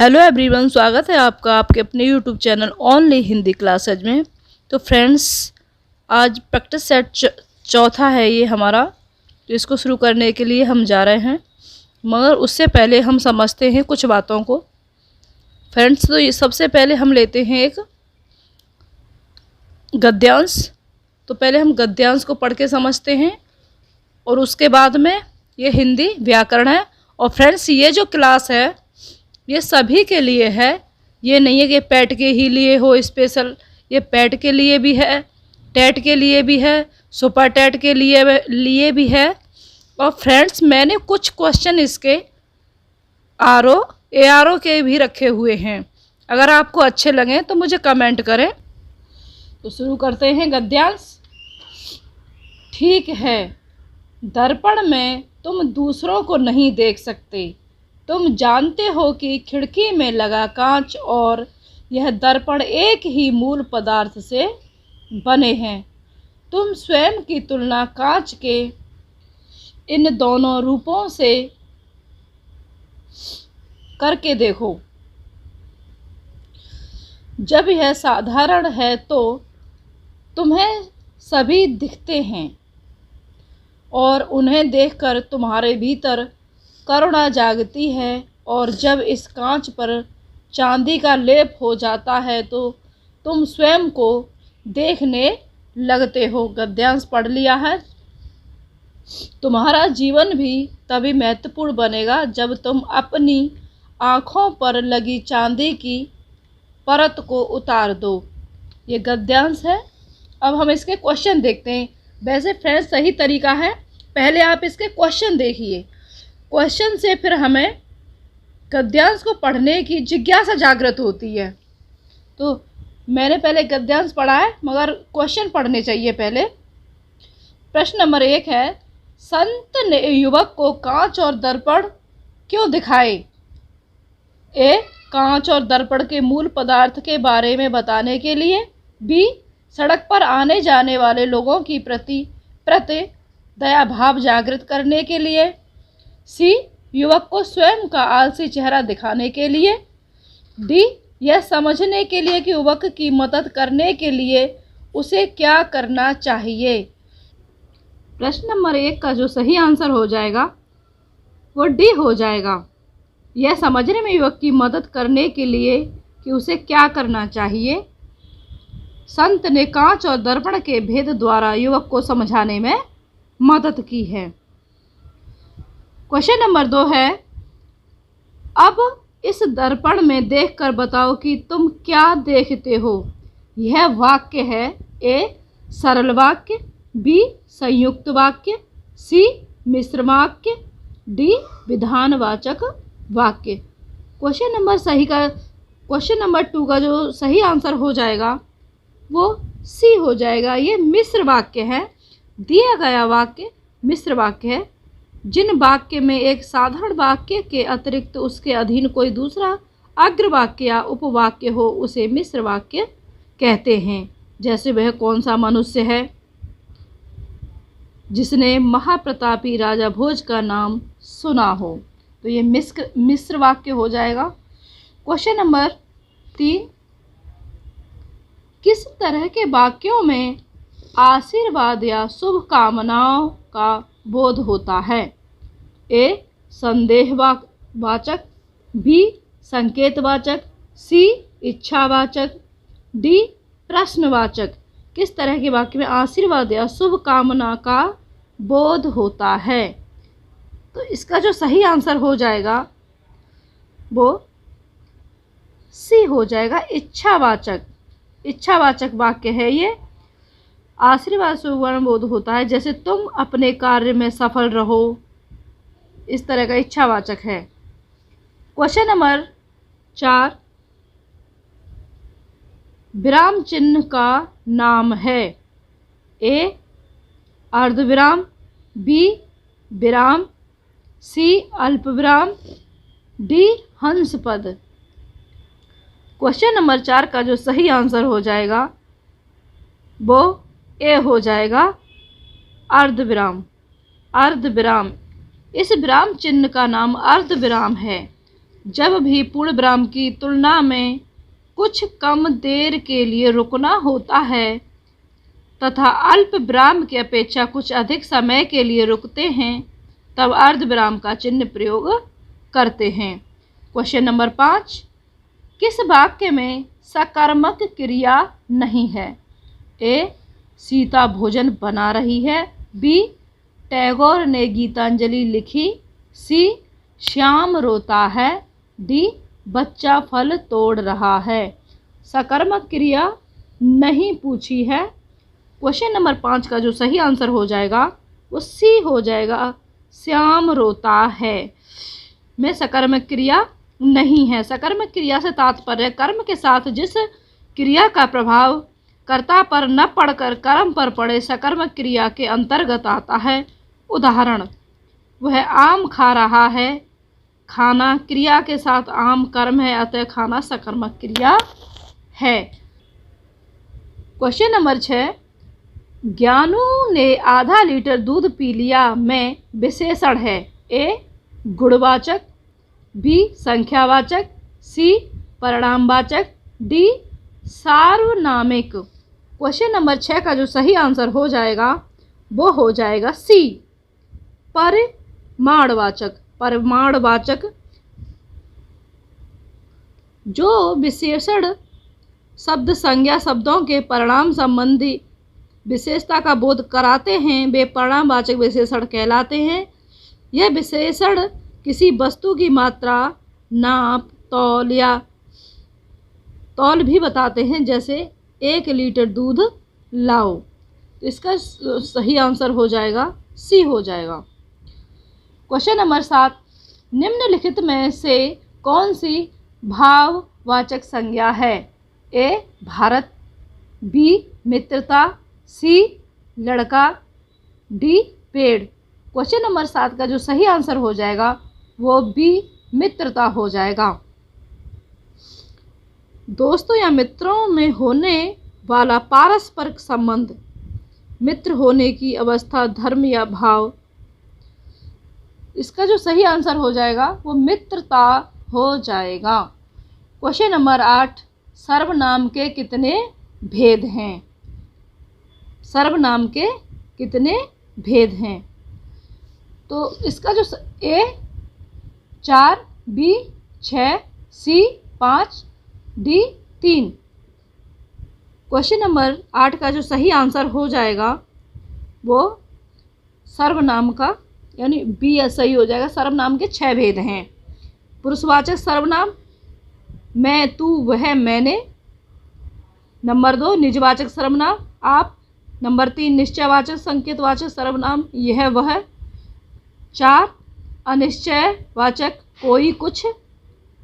Hello everyone, स्वागत है आपका आपके अपने YouTube channel only Hindi classes में। तो फ्रेंड्स, आज प्रैक्टिस सेट चौथा है ये हमारा। तो इसको शुरू करने के लिए हम जा रहे हैं, मगर उससे पहले हम समझते हैं कुछ बातों को। फ्रेंड्स, तो ये सबसे पहले हम लेते हैं एक गद्यांश। तो पहले हम गद्यांश को पढ़ के समझते हैं और उसके बाद में ये हिंदी व्याकरण है। और फ्रेंड्स, ये जो क्लास है ये सभी के लिए है, ये नहीं है कि पैट के ही लिए हो स्पेशल। ये पैट के लिए भी है, टेट के लिए भी है, सुपर टेट के लिए भी है। और फ्रेंड्स, मैंने कुछ क्वेश्चन इसके आरओ एआरओ के भी रखे हुए हैं। अगर आपको अच्छे लगें तो मुझे कमेंट करें। तो शुरू करते हैं गद्यांश। ठीक है, दर्पण में तुम दूसरों को नहीं देख सकते। तुम जानते हो कि खिड़की में लगा कांच और यह दर्पण एक ही मूल पदार्थ से बने हैं। तुम स्वयं की तुलना कांच के इन दोनों रूपों से करके देखो। जब यह साधारण है तो तुम्हें सभी दिखते हैं और उन्हें देखकर तुम्हारे भीतर करुणा जागती है। और जब इस कांच पर चांदी का लेप हो जाता है तो तुम स्वयं को देखने लगते हो। गद्यांश पढ़ लिया है। तुम्हारा जीवन भी तभी महत्वपूर्ण बनेगा जब तुम अपनी आँखों पर लगी चांदी की परत को उतार दो। ये गद्यांश है। अब हम इसके क्वेश्चन देखते हैं। वैसे फ्रेंड्स, सही तरीका है पहले आप इसके क्वेश्चन देखिए। क्वेश्चन से फिर हमें गद्यांश को पढ़ने की जिज्ञासा जागृत होती है। तो मैंने पहले गद्यांश पढ़ा है, मगर क्वेश्चन पढ़ने चाहिए पहले। प्रश्न नंबर 1 है, संत ने युवक को कांच और दर्पण क्यों दिखाए? ए, कांच और दर्पण के मूल पदार्थ के बारे में बताने के लिए। बी, सड़क पर आने जाने वाले लोगों की प्रति दया भाव जागृत करने के लिए। सी, युवक को स्वयं का आलसी चेहरा दिखाने के लिए। डी, यह समझने के लिए कि युवक की मदद करने के लिए उसे क्या करना चाहिए। प्रश्न नंबर 1 का जो सही आंसर हो जाएगा वो डी हो जाएगा। यह समझने में युवक की मदद करने के लिए कि उसे क्या करना चाहिए। संत ने कांच और दर्पण के भेद द्वारा युवक को समझाने में मदद की है। क्वेश्चन नंबर 2 है, अब इस दर्पण में देखकर बताओ कि तुम क्या देखते हो। यह वाक्य है। ए, सरल वाक्य। बी, संयुक्त वाक्य। सी, मिश्र वाक्य। डी, विधानवाचक वाक्य। क्वेश्चन नंबर 2 का जो सही आंसर हो जाएगा वो सी हो जाएगा। ये मिश्र वाक्य है। दिया गया वाक्य मिश्र वाक्य है। जिन वाक्य में एक साधारण वाक्य के अतिरिक्त उसके अधीन कोई दूसरा अग्रवाक्य या उपवाक्य हो उसे मिश्र वाक्य कहते हैं। जैसे वह कौन सा मनुष्य है जिसने महाप्रतापी राजा भोज का नाम सुना हो। तो ये मिश्र वाक्य हो जाएगा। क्वेश्चन नंबर 3, किस तरह के वाक्यों में आशीर्वाद या शुभ कामनाओं का बोध होता है। ए, संदेहवाचक। बी, संकेतवाचक। सी, इच्छावाचक। डी, प्रश्नवाचक। किस तरह के वाक्य में आशीर्वाद या शुभ कामना का बोध होता है? तो इसका जो सही आंसर हो जाएगा वो सी हो जाएगा, इच्छावाचक। इच्छावाचक वाक्य है ये। आशीर्वाद शुभ बोध होता है जैसे तुम अपने कार्य में सफल रहो, इस तरह का इच्छावाचक है। क्वेश्चन नंबर 4, विराम चिन्ह का नाम है। ए, अर्धविराम। बी, विराम। सी, अल्पविराम। डी, हंस पद। क्वेश्चन नंबर 4 का जो सही आंसर हो जाएगा वो ए हो जाएगा, अर्धविराम। अर्धविराम, इस विराम चिन्ह का नाम अर्धविराम है। जब भी पूर्ण विराम की तुलना में कुछ कम देर के लिए रुकना होता है तथा अल्प विराम की अपेक्षा कुछ अधिक समय के लिए रुकते हैं, तब अर्ध विराम का चिन्ह प्रयोग करते हैं। क्वेश्चन नंबर 5, किस वाक्य में सकर्मक क्रिया नहीं है? ए, सीता भोजन बना रही है। बी, टैगोर ने गीतांजलि लिखी। सी, श्याम रोता है। डी, बच्चा फल तोड़ रहा है। सकर्मक क्रिया नहीं पूछी है। क्वेश्चन नंबर 5 का जो सही आंसर हो जाएगा वो सी हो जाएगा, श्याम रोता है में सकर्मक क्रिया नहीं है। सकर्मक क्रिया से तात्पर्य कर्म के साथ जिस क्रिया का प्रभाव कर्ता पर न पड़कर कर्म पर पड़े सकर्मक क्रिया के अंतर्गत आता है। उदाहरण, वह आम खा रहा है। खाना क्रिया के साथ आम कर्म है, अतः खाना सकर्मक क्रिया है। क्वेश्चन नंबर 6, ज्ञानू ने आधा लीटर दूध पी लिया में विशेषण है। ए, गुणवाचक। बी, संख्यावाचक। सी, परिणामवाचक। डी, सार्वनामिक। क्वेश्चन नंबर 6 का जो सही आंसर हो जाएगा वो हो जाएगा सी, परिमाणवाचक। परिमाणवाचक जो विशेषण शब्द संज्ञा शब्दों के परिणाम संबंधी विशेषता का बोध कराते हैं, वे परिणामवाचक विशेषण कहलाते हैं। यह विशेषण किसी वस्तु की मात्रा, नाप, तौल या तौल भी बताते हैं, जैसे 1 लीटर दूध लाओ। तो इसका सही आंसर हो जाएगा सी हो जाएगा। क्वेश्चन नंबर 7, निम्नलिखित में से कौन सी भाववाचक संज्ञा है? ए, भारत। बी, मित्रता। सी, लड़का। डी, पेड़। क्वेश्चन नंबर 7 का जो सही आंसर हो जाएगा वो बी, मित्रता हो जाएगा। दोस्तों या मित्रों में होने वाला पारस्परिक संबंध, मित्र होने की अवस्था, धर्म या भाव, इसका जो सही आंसर हो जाएगा वो मित्रता हो जाएगा। क्वेश्चन नंबर 8, सर्वनाम के कितने भेद हैं? सर्वनाम के कितने भेद हैं? तो इसका जो ए 4, बी 6, सी 5, डी 3। क्वेश्चन नंबर 8 का जो सही आंसर हो जाएगा वो सर्वनाम का यानी बी सही हो जाएगा। सर्वनाम के 6 भेद हैं। पुरुषवाचक सर्वनाम, मैं, तू, वह, मैंने। नंबर 2, निजवाचक सर्वनाम, आप। नंबर 3, निश्चयवाचक संकेतवाचक सर्वनाम, यह वह। 4, अनिश्चयवाचक, कोई कुछ।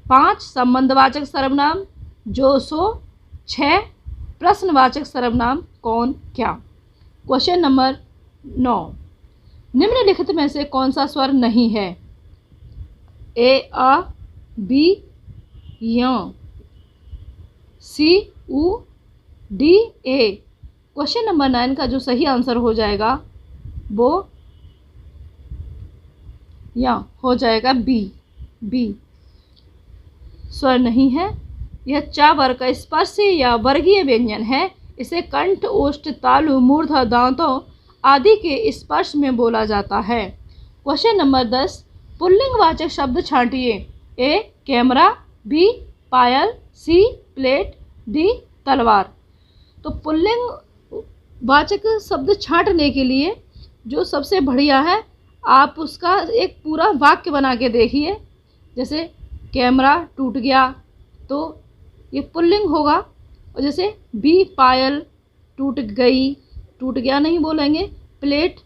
5, संबंधवाचक सर्वनाम, जो सो। 6, प्रश्नवाचक सर्वनाम, कौन क्या। क्वेश्चन नंबर 9, निम्नलिखित में से कौन सा स्वर नहीं है? ए, अ। बी, य। सी, उ। डी, ए। क्वेश्चन नंबर 9 का जो सही आंसर हो जाएगा वो या हो जाएगा बी, बी। स्वर नहीं है। यह च वर्ग का स्पर्शी या वर्गीय व्यंजन है। इसे कंठ, ओष्ठ, तालु, मूर्धा, दांतों आदि के स्पर्श में बोला जाता है। क्वेश्चन नंबर 10, पुल्लिंगवाचक शब्द छांटिए। ए, कैमरा। बी, पायल। सी, प्लेट। डी, तलवार। तो पुल्लिंग वाचक शब्द छांटने के लिए जो सबसे बढ़िया है, आप उसका एक पूरा वाक्य बना के देखिए। जैसे कैमरा टूट गया तो ये पुल्लिंग होगा, और जैसे बी, पायल टूट गई, टूट गया नहीं बोलेंगे, प्लेट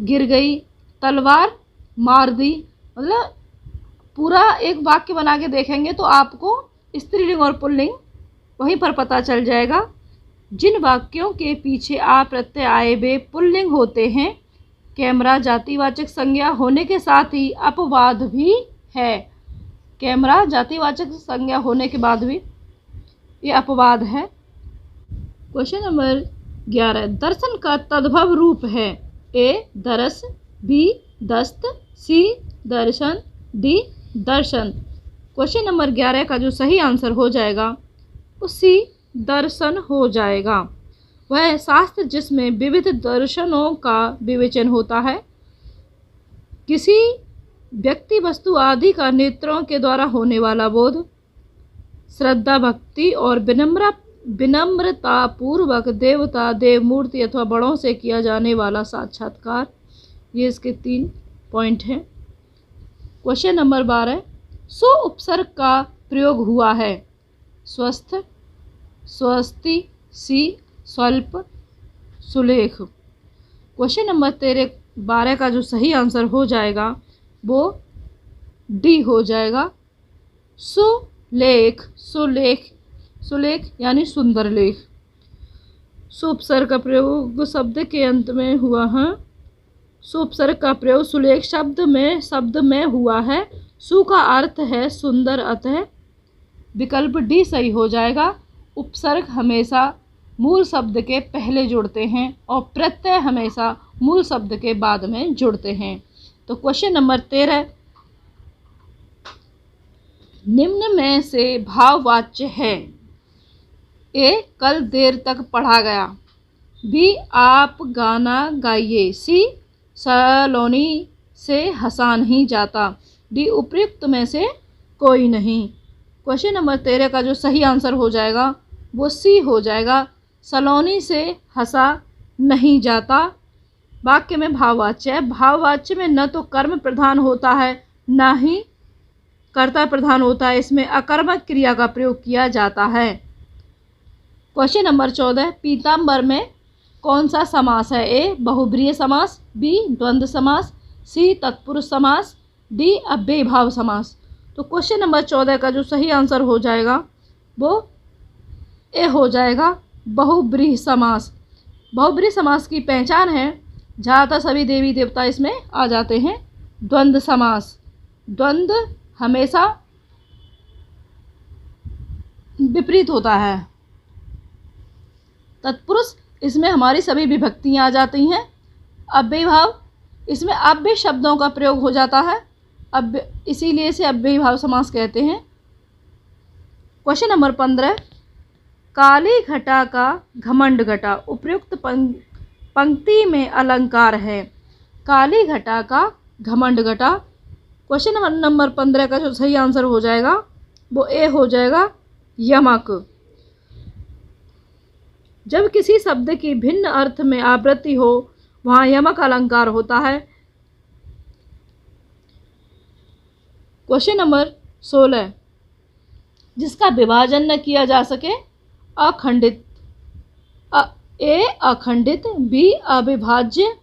गिर गई, तलवार मार दी। मतलब पूरा एक वाक्य बना के देखेंगे तो आपको स्त्रीलिंग और पुल्लिंग वहीं पर पता चल जाएगा। जिन वाक्यों के पीछे आ प्रत्यय आए वे पुल्लिंग होते हैं। कैमरा जातिवाचक संज्ञा होने के साथ ही अपवाद भी है। कैमरा जातिवाचक संज्ञा होने के बाद भी ये अपवाद है। क्वेश्चन नंबर 11, दर्शन का तद्भव रूप है। ए, दरस। बी, दस्त। सी, दर्शन। डी, दर्शन। क्वेश्चन नंबर 11 का जो सही आंसर हो जाएगा उसी दर्शन हो जाएगा। वह शास्त्र जिसमें विविध दर्शनों का विवेचन होता है, किसी व्यक्ति वस्तु आदि का नेत्रों के द्वारा होने वाला बोध, श्रद्धा भक्ति और विनम्रता पूर्वक देवता देव मूर्ति अथवा बड़ों से किया जाने वाला साक्षात्कार, ये इसके 3 पॉइंट हैं। क्वेश्चन नंबर 12, सो उपसर्ग का प्रयोग हुआ है। स्वस्थ, स्वस्ति, सी, स्वल्प, सुलेख। क्वेश्चन नंबर 12 का जो सही आंसर हो जाएगा वो डी हो जाएगा, सुलेख। सुलेख, सुलेख यानी सुंदर लेख। सुपसर्ग का प्रयोग शब्द के अंत में हुआ है। सुपसर्ग का प्रयोग सुलेख शब्द में हुआ है। सु का अर्थ है सुंदर, अतः विकल्प डी सही हो जाएगा। उपसर्ग हमेशा मूल शब्द के पहले जुड़ते हैं और प्रत्यय हमेशा मूल शब्द के बाद में जुड़ते हैं। तो क्वेश्चन नंबर 13, निम्न में से भाववाच्य है। ए, कल देर तक पढ़ा गया। बी, आप गाना गाइए। सी, सलोनी से हंसा नहीं जाता। डी, उपयुक्त में से कोई नहीं। क्वेश्चन नंबर 13 का जो सही आंसर हो जाएगा वो सी हो जाएगा, सलोनी से हंसा नहीं जाता। वाक्य में भाववाच्य है। भाववाच्य में न तो कर्म प्रधान होता है न ही कर्ता प्रधान होता है, इसमें अकर्मक क्रिया का प्रयोग किया जाता है। क्वेश्चन नंबर 14, पीताम्बर में कौन सा समास है। ए, बहुब्रीहि समास। बी, द्वंद्व समास। सी, तत्पुरुष समास। डी, अव्ययीभाव समास। तो क्वेश्चन नंबर 14 का जो सही आंसर हो जाएगा वो ए हो जाएगा, बहुब्रीहि समास। बहुब्रीहि समास की पहचान है, ज़्यादातर सभी देवी देवता इसमें आ जाते हैं। द्वंद्व समास, द्वंद्व हमेशा विपरीत होता है। तत्पुरुष, इसमें हमारी सभी विभक्तियाँ आ जाती हैं। अव्ययीभाव, इसमें अव्यय शब्दों का प्रयोग हो जाता है, इसीलिए इसे अव्ययीभाव समास कहते हैं। क्वेश्चन नंबर 15, काली घटा का घमंड घटा उपयुक्त पंक्ति में अलंकार है। काली घटा का घमंड घटा। क्वेश्चन नंबर 15 का जो सही आंसर हो जाएगा वो ए हो जाएगा, यमक। जब किसी शब्द की भिन्न अर्थ में आवृत्ति हो वहाँ यमक अलंकार होता है। क्वेश्चन नंबर 16, जिसका विभाजन न किया जा सके। अखंडित। ए, अखंडित। बी, अविभाज्य।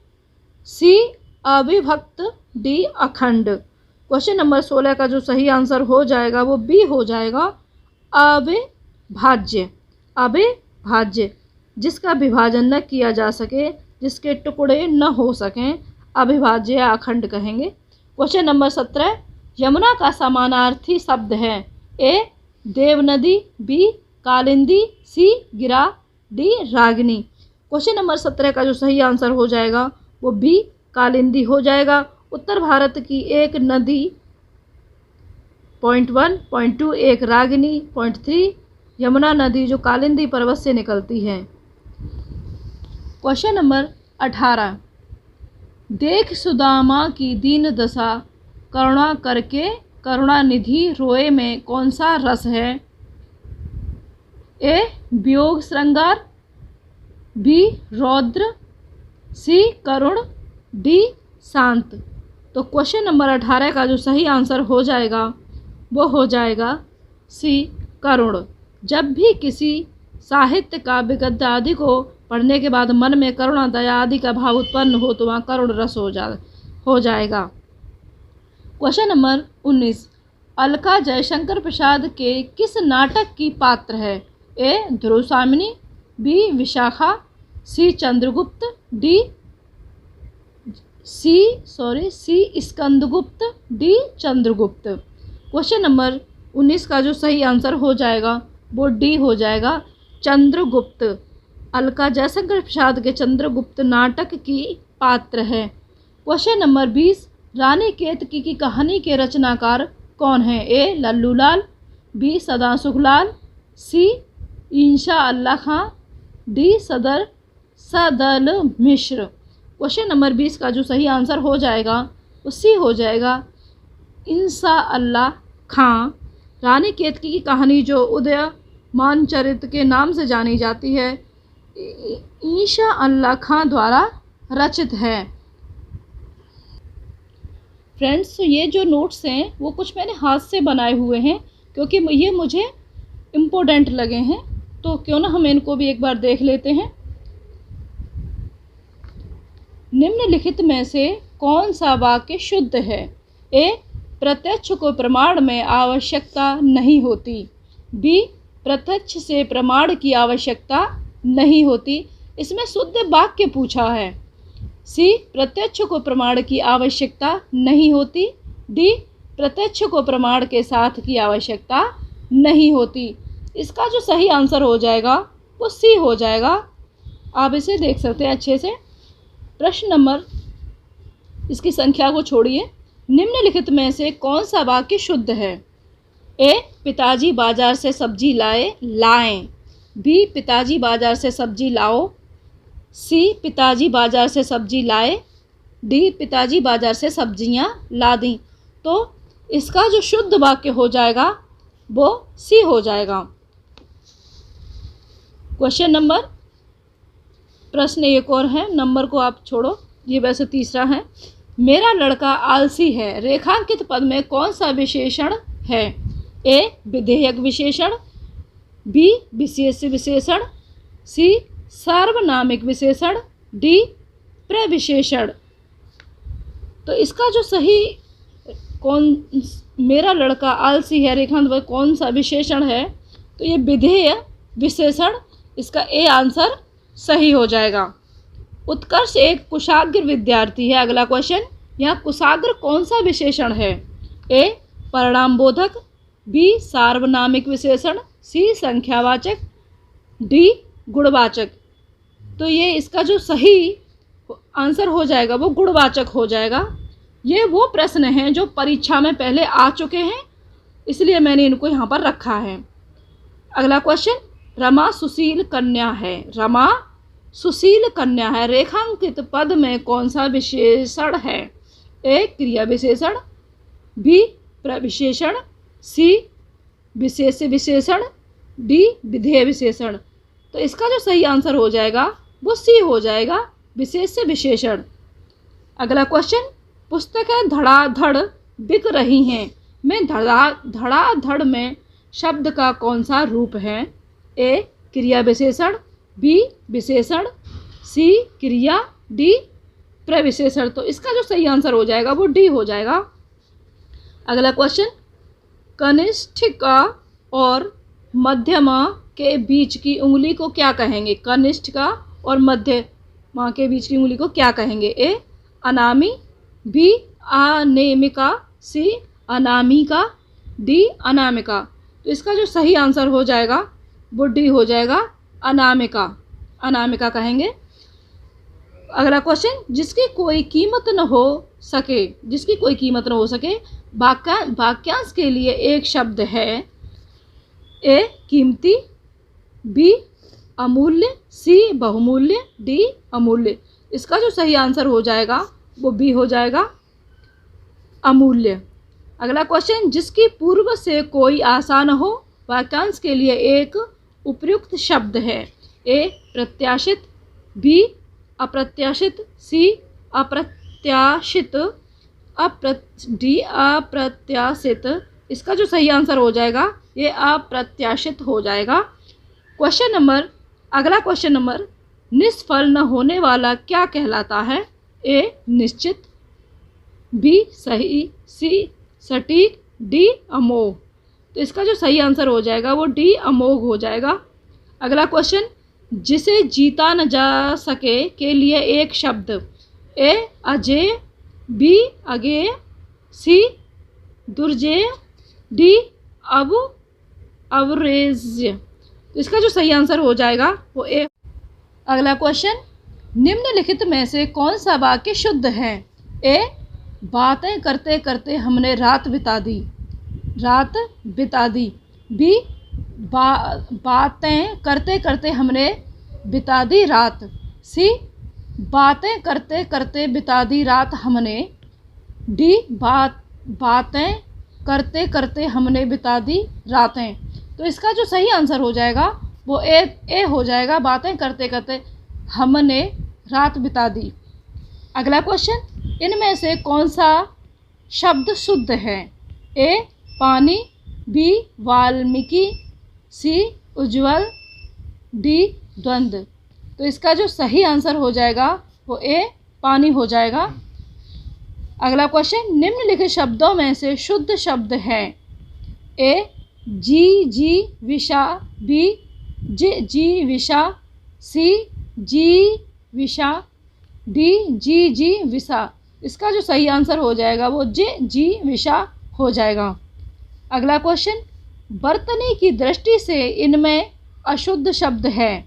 सी, अविभक्त। डी, अखंड। क्वेश्चन नंबर 16 का जो सही आंसर हो जाएगा वो बी हो जाएगा, अविभाज्य। अविभाज्य, जिसका विभाजन न किया जा सके, जिसके टुकड़े न हो सकें, अविभाज्य या अखंड कहेंगे। क्वेश्चन नंबर 17, यमुना का समानार्थी शब्द है। ए, देवनदी। बी, कालिंदी। सी, गिरा। डी, रागिनी। क्वेश्चन नंबर 17 का जो सही आंसर हो जाएगा वो बी, कालिंदी हो जाएगा। उत्तर भारत की एक नदी पॉइंट 1, पॉइंट 2, एक रागिनी पॉइंट 3, यमुना नदी जो कालिंदी पर्वत से निकलती है। क्वेश्चन नंबर 18, देख सुदामा की दीन दशा, करुणा करके करुणानिधि रोए में कौन सा रस है। ए, वियोग श्रृंगार। बी, रौद्र। सी, करुण। डी, शांत। तो क्वेश्चन नंबर 18 का जो सही आंसर हो जाएगा वो हो जाएगा सी, करुण। जब भी किसी साहित्य काव्य गद्य आदि को पढ़ने के बाद मन में करुणा दया आदि का भाव उत्पन्न हो तो वहाँ करुण रस हो जाएगा। क्वेश्चन नंबर 19, अलका जयशंकर प्रसाद के किस नाटक की पात्र है। A, Dhruvswamini. B, Vishakha. C, Chandragupta. D, C, Skandagupta. D, Chandragupta. Question number 19 का जो सही आंसर हो जाएगा वो डी हो जाएगा, चंद्रगुप्त। अलका जयशंकर प्रसाद के चंद्रगुप्त नाटक की पात्र है। क्वेश्चन नंबर 20, रानी केतकी की कहानी के रचनाकार कौन है? ए लल्लू लाल, बी सदा सुखलाल, सी इंशा अल्लाह खां, डी सदल मिश्र। क्वेश्चन नंबर 20 का जो सही आंसर हो जाएगा वो सी हो जाएगा, इंशा अल्लाह खां। रानी केतकी की कहानी जो उदयमान चरित्र के नाम से जानी जाती है, इंशा अल्लाह खां द्वारा रचित है। फ्रेंड्स, ये जो नोट्स हैं वो कुछ मैंने हाथ से बनाए हुए हैं क्योंकि ये मुझे इम्पोर्टेंट लगे हैं, तो क्यों ना हम इनको भी एक बार देख लेते हैं। निम्नलिखित में से कौन सा वाक्य शुद्ध है? ए प्रत्यक्ष को प्रमाण में आवश्यकता नहीं होती, बी प्रत्यक्ष से प्रमाण की आवश्यकता नहीं होती, इसमें शुद्ध वाक्य पूछा है। सी प्रत्यक्ष को प्रमाण की आवश्यकता नहीं होती, डी प्रत्यक्ष को प्रमाण के साथ की आवश्यकता नहीं होती। इसका जो सही आंसर हो जाएगा वो सी हो जाएगा। आप इसे देख सकते हैं अच्छे से। प्रश्न नंबर, इसकी संख्या को छोड़िए। निम्नलिखित में से कौन सा वाक्य शुद्ध है? ए पिताजी बाजार से सब्जी लाएं, बी पिताजी बाजार से सब्जी लाओ, सी पिताजी बाजार से सब्जी लाए, डी पिताजी बाजार से सब्जियां ला दी। तो इसका जो शुद्ध वाक्य हो जाएगा वो सी हो जाएगा। क्वेश्चन नंबर, प्रश्न एक और है, नंबर को आप छोड़ो, ये वैसे तीसरा है। मेरा लड़का आलसी है, रेखांकित पद में कौन सा विशेषण है? ए विधेयक विशेषण, बी विशेष विशेषण, सी सार्वनामिक विशेषण, डी प्रविशेषण। तो इसका जो सही मेरा लड़का आलसी है रेखांकित पद कौन सा विशेषण है? तो ये विधेय विशेषण, इसका ए आंसर सही हो जाएगा। उत्कर्ष एक कुशाग्र विद्यार्थी है। अगला क्वेश्चन, यहाँ कुशाग्र कौन सा विशेषण है? ए परिणाम बोधक, बी सार्वनामिक विशेषण, सी संख्यावाचक, डी गुणवाचक। तो ये इसका जो सही आंसर हो जाएगा वो गुणवाचक हो जाएगा। ये वो प्रश्न हैं जो परीक्षा में पहले आ चुके हैं, इसलिए मैंने इनको यहाँ पर रखा है। अगला क्वेश्चन, रमा सुशील कन्या है, रमा सुशील कन्या है, रेखांकित पद में कौन सा विशेषण है? ए क्रिया विशेषण, बी प्रविशेषण, सी विशेष विशेषण, डी विधेय विशेषण। तो इसका जो सही आंसर हो जाएगा वो सी हो जाएगा, विशेष विशेषण। अगला क्वेश्चन, पुस्तकें धड़ाधड़ बिक रही हैं में धड़ाधड़ में शब्द का कौन सा रूप है? ए क्रिया विशेषण, बी विशेषण, सी क्रिया, डी प्रविशेषण। तो इसका जो सही आंसर हो जाएगा वो डी हो जाएगा। अगला क्वेश्चन, कनिष्ठिका और मध्यमा के बीच की उंगली को क्या कहेंगे? कनिष्ठिका और मध्यमा के बीच की उंगली को क्या कहेंगे? ए अनामी, बी अनेमिका, सी अनामिका, डी अनामिका। तो इसका जो सही आंसर हो जाएगा वो डी हो जाएगा, अनामिका, अनामिका कहेंगे। अगला क्वेश्चन, जिसकी कोई कीमत न हो सके, जिसकी कोई कीमत न हो सके, वाक्यांश के लिए एक शब्द है। ए कीमती, बी अमूल्य, सी बहुमूल्य, डी अमूल्य। इसका जो सही आंसर हो जाएगा वो बी हो जाएगा, अमूल्य। अगला क्वेश्चन, जिसकी पूर्व से कोई आशा न हो, वाक्यांश के लिए एक उपयुक्त शब्द है। ए प्रत्याशित, बी अप्रत्याशित, सी अप्रत्याशित, डी अप्रत्याशित। इसका जो सही आंसर हो जाएगा ये अप्रत्याशित हो जाएगा। क्वेश्चन नंबर, अगला क्वेश्चन नंबर, निष्फल न होने वाला क्या कहलाता है? ए निश्चित, बी सही, सी सटीक, डी अमोघ। तो इसका जो सही आंसर हो जाएगा वो डी अमोघ हो जाएगा। अगला क्वेश्चन, जिसे जीता न जा सके के लिए एक शब्द। ए अजेय, बी अगेय, सी दुर्जेय, डी अवरेज्य। तो इसका जो सही आंसर हो जाएगा वो ए। अगला क्वेश्चन, निम्नलिखित में से कौन सा वाक्य शुद्ध है? ए बातें करते करते हमने रात बिता दी, रात बिता दी। बी बातें करते करते हमने बिता दी रात। सी बातें करते करते बिता दी रात हमने। डी बातें करते करते हमने बिता दी रातें। तो इसका जो सही आंसर हो जाएगा वो ए हो जाएगा, बातें करते करते हमने रात बिता दी। अगला क्वेश्चन, इनमें से कौन सा शब्द शुद्ध है? ए पानी, बी वाल्मीकि, सी उज्ज्वल, डी द्वंद्व। तो इसका जो सही आंसर हो जाएगा वो ए पानी हो जाएगा। अगला क्वेश्चन, निम्नलिखित शब्दों में से शुद्ध शब्द है? ए जी विषा, बी जी विषा, सी जी विषा, डी जी विषा। इसका जो सही आंसर हो जाएगा वो जी विषा हो जाएगा। अगला क्वेश्चन, बर्तनी की दृष्टि से इनमें अशुद्ध शब्द है?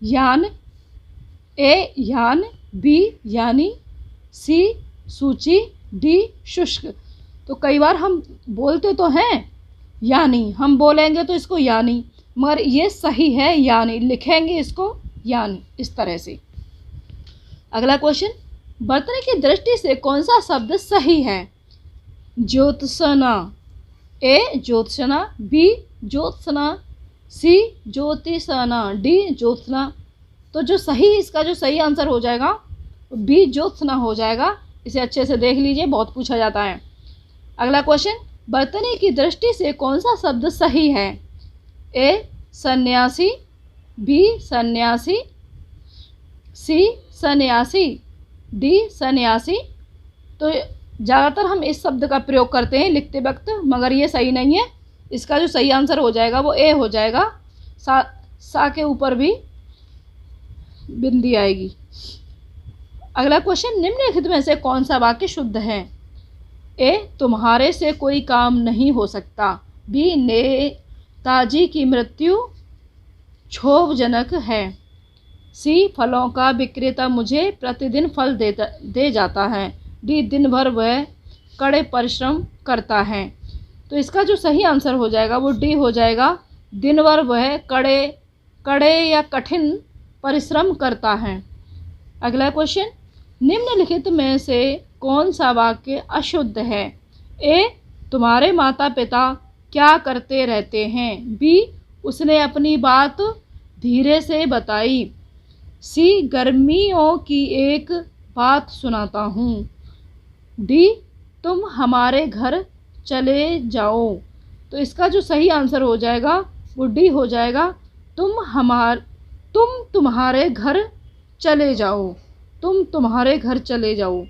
यान, ए यान, बी यानी, सी सूची, डी शुष्क। तो कई बार हम बोलते तो हैं यानी, हम बोलेंगे तो इसको यानी, मगर ये सही है यानी, लिखेंगे इसको यानी इस तरह से। अगला क्वेश्चन, बर्तनी की दृष्टि से कौन सा शब्द सही है? ज्योत्सना, ए ज्योत्सना, बी ज्योत्सना, सी ज्योतिषना, डी ज्योत्सना। तो जो सही इसका जो सही आंसर हो जाएगा बी ज्योत्सना हो जाएगा। इसे अच्छे से देख लीजिए, बहुत पूछा जाता है। अगला क्वेश्चन, बर्तनी की दृष्टि से कौन सा शब्द सही है? ए सन्यासी, बी सन्यासी, सी सन्यासी, डी सन्यासी। तो ज़्यादातर हम इस शब्द का प्रयोग करते हैं लिखते वक्त, मगर ये सही नहीं है। इसका जो सही आंसर हो जाएगा वो ए हो जाएगा। सा के ऊपर भी बिंदी आएगी। अगला क्वेश्चन, निम्नलिखित में से कौन सा वाक्य शुद्ध है? ए तुम्हारे से कोई काम नहीं हो सकता, बी नेताजी की मृत्यु क्षोभजनक है, सी फलों का विक्रेता मुझे प्रतिदिन फल दे जाता है, डी दिन भर वह कड़े परिश्रम करता है। तो इसका जो सही आंसर हो जाएगा वो डी हो जाएगा, दिन भर वह कड़े या कठिन परिश्रम करता है। अगला क्वेश्चन, निम्नलिखित में से कौन सा वाक्य अशुद्ध है? ए तुम्हारे माता पिता क्या करते रहते हैं, बी उसने अपनी बात धीरे से बताई, सी गर्मियों की एक बात सुनाता हूँ, डी तुम हमारे घर चले जाओ। तो इसका जो सही आंसर हो जाएगा वो डी हो जाएगा, तुम तुम्हारे घर चले जाओ, तुम तुम्हारे घर चले जाओ।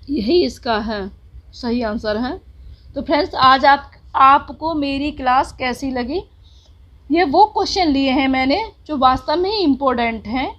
यही इसका है सही आंसर है। तो फ्रेंड्स, आज आपको मेरी क्लास कैसी लगी? ये वो क्वेश्चन लिए हैं मैंने जो वास्तव में ही इम्पोर्टेंट हैं।